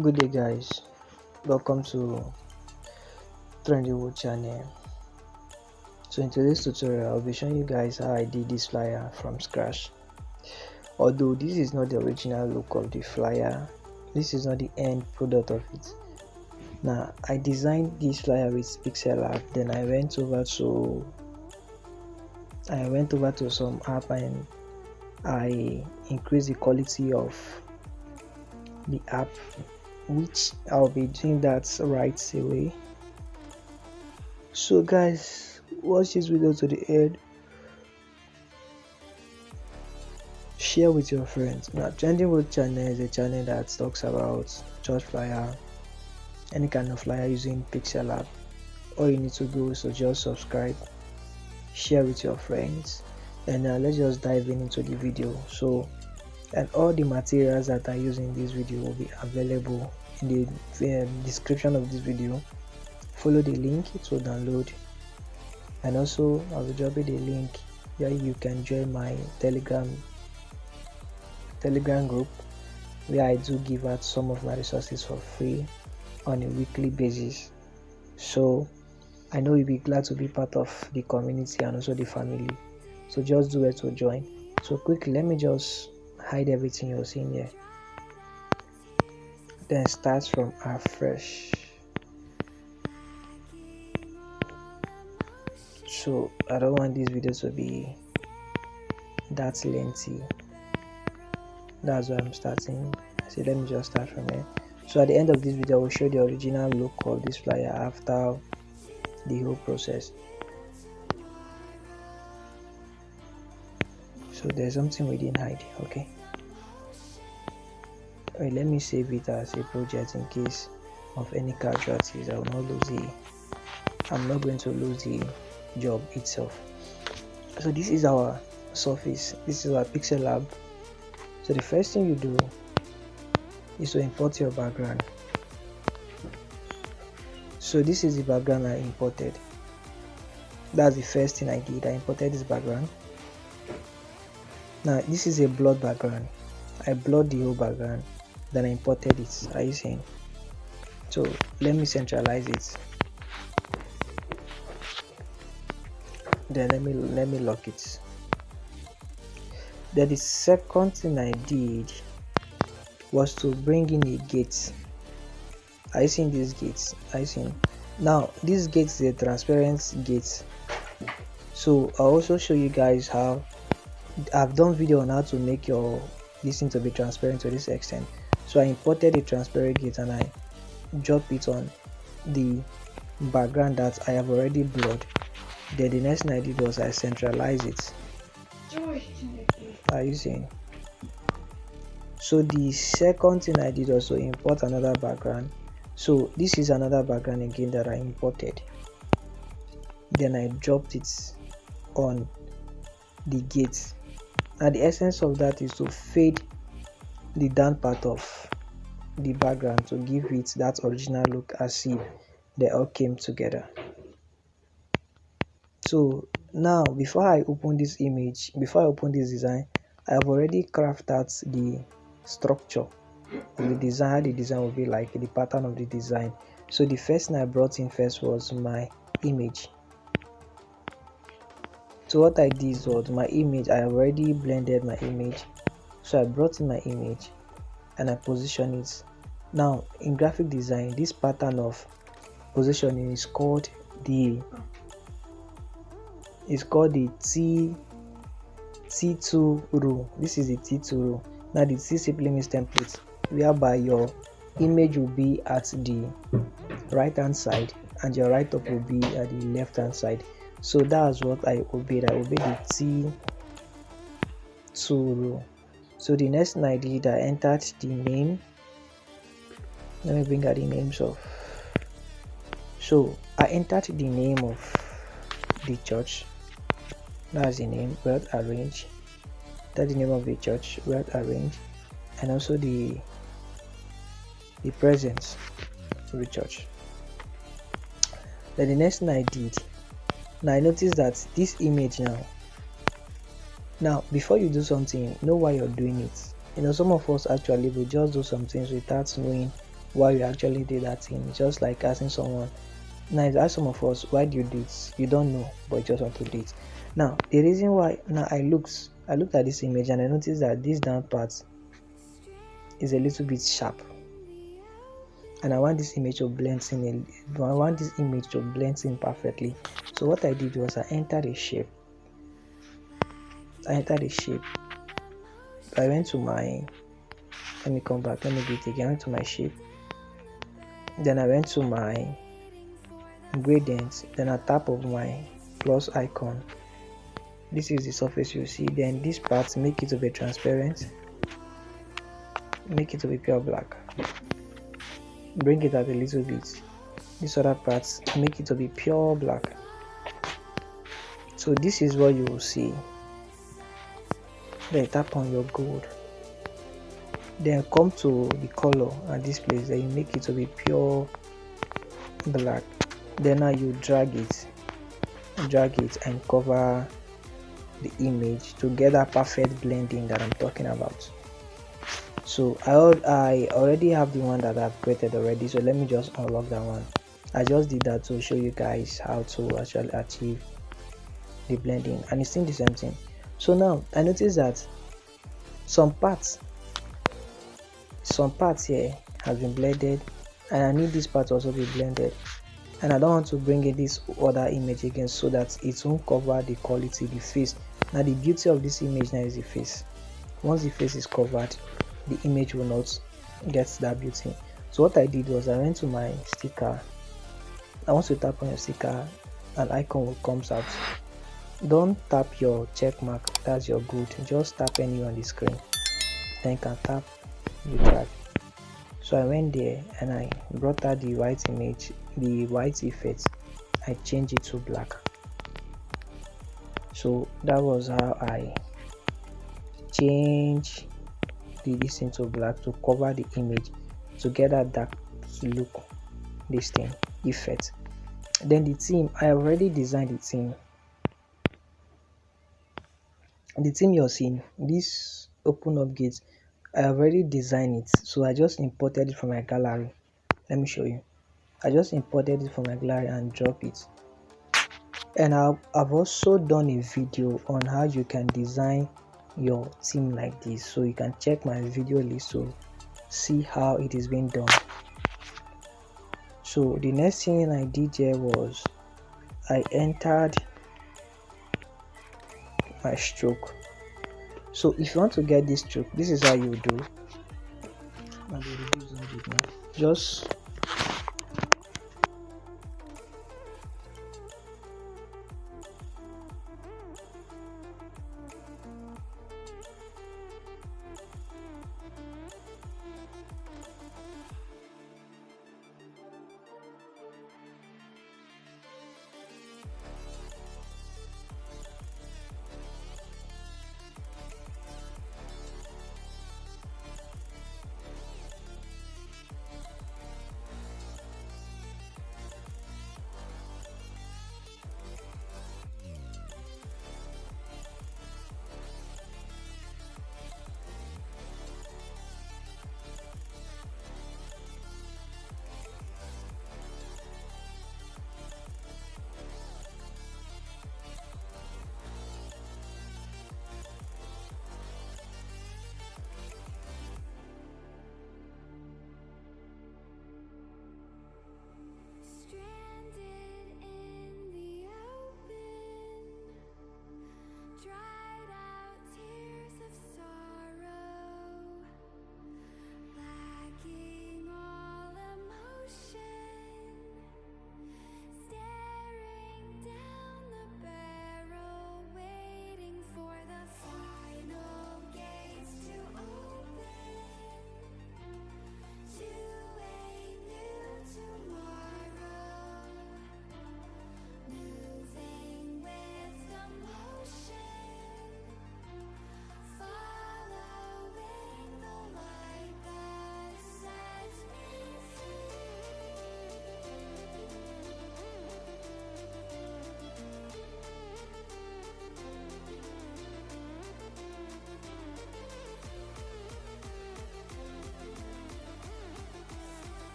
Good day guys, welcome to Trendywood channel. So in today's tutorial I'll be showing you guys how I did this flyer from scratch. Although this is not the original look of the flyer, this is not the end product of it. Now I designed this flyer with Pixellab, then I went over to some app and I increased the quality of the app, which I'll be doing that right away. So guys, watch this video to the end, share with your friends. Now Trendywood channel is a channel that talks about church flyer, any kind of flyer using Pixellab. All you need to do is to just subscribe, share with your friends, and let's just dive into the video. So, and all the materials that I use in this video will be available in the description of this video. Follow the link to download, and also I will drop you the link where you can join my telegram group, where I do give out some of my resources for free on a weekly basis. So I know you'll be glad to be part of the community and also the family. So just do it to join. So quickly, let me just hide everything you're seeing here, then start from afresh. So I don't want this video to be that lengthy, that's why I'm starting. So let me just start from here. So at the end of this video I will show the original look of this flyer after the whole process. So there's something we didn't hide. Okay, wait, let me save it as a project in case of any casualties. I'm not going to lose the job itself. So this is our surface, this is our Pixellab. So the first thing you do is to import your background. So this is the background I imported. That's the first thing I did. I imported this background. Now this is a blurred background. I blurred the whole background, then I imported it. Are you seeing? So let me centralize it. Then let me lock it. Then the second thing I did was to bring in a gate. Are you seeing these gates? Are you seeing? Now this gate is a transparent gate. So I'll also show you guys how I've done video on how to make this thing to be transparent to this extent. So I imported a transparent gate and I dropped it on the background that I have already blurred. Then the next thing I did was I centralized it. Are you seeing? So the second thing I did was to import another background. So this is another background again that I imported. Then I dropped it on the gate. Now the essence of that is to fade the down part of the background to give it that original look as if they all came together. So now before I open this design, I have already crafted out the structure of the design, how the design will be like, the pattern of the design. So the first thing I brought in first was my image. So what I did was my image, I have already blended my image. So I brought in my image and I position it. Now in graphic design, this pattern of positioning is called the T2 rule. This is the T2 rule. Now the T simply means template, whereby your image will be at the right hand side and your write up will be at the left hand side. So that's what I obeyed. I obeyed the T2 rule. So the next thing I did, I entered the name. Let me bring out the names of. So I entered the name of the church. That's the name, well arranged. That's the name of the church, well arranged, and also the presence of the church. Then the next thing I did, now I noticed that this image now before you do something, know why you're doing it. Some of us actually will just do some things without knowing why you actually did that thing. It's just like asking someone. Now, it's ask some of us, why do you do it? You don't know, but you just want to do it. Now, the reason why, now I looked at this image and I noticed that this down part is a little bit sharp, and I want this image to blend in perfectly. So what I did was I entered a shape. I went to my, let me come back, let me do it again. I went to my shape, then I went to my gradient, then I tap of my plus icon. This is the surface you see. Then this part, make it to be transparent, make it to be pure black, bring it out a little bit. This other part, make it to be pure black. So this is what you will see. Then tap on your gold, then come to the color at this place, then you make it to be pure black. Then now you drag it and cover the image to get that perfect blending that I'm talking about. So I already have the one that I've created already, so let me just unlock that one. I just did that to show you guys how to actually achieve the blending, and it's still the same thing. So now I noticed that some parts here have been blended, and I need this part also be blended, and I don't want to bring in this other image again so that it won't cover the quality, the face. Now the beauty of this image now is the face. Once the face is covered, the image will not get that beauty. So what I did was I went to my sticker. I want to tap on your sticker, an icon will come out. Don't tap your check mark, that's your good. Just tap anywhere on the screen, then you can tap, you drag. So I went there and I brought out the white image, the white effect. I changed it to black. So that was how I changed this into black to cover the image, to get that dark look, this thing effect. Then the theme, I already designed the theme. The theme you're seeing, this open up gate, I already designed it, so I just imported it from my gallery. Let me show you. I just imported it from my gallery and drop it. And I've also done a video on how you can design your theme like this, so you can check my video list to see how it is being done. So the next thing I did here was I entered my stroke. So if you want to get this stroke, this is how you do. Just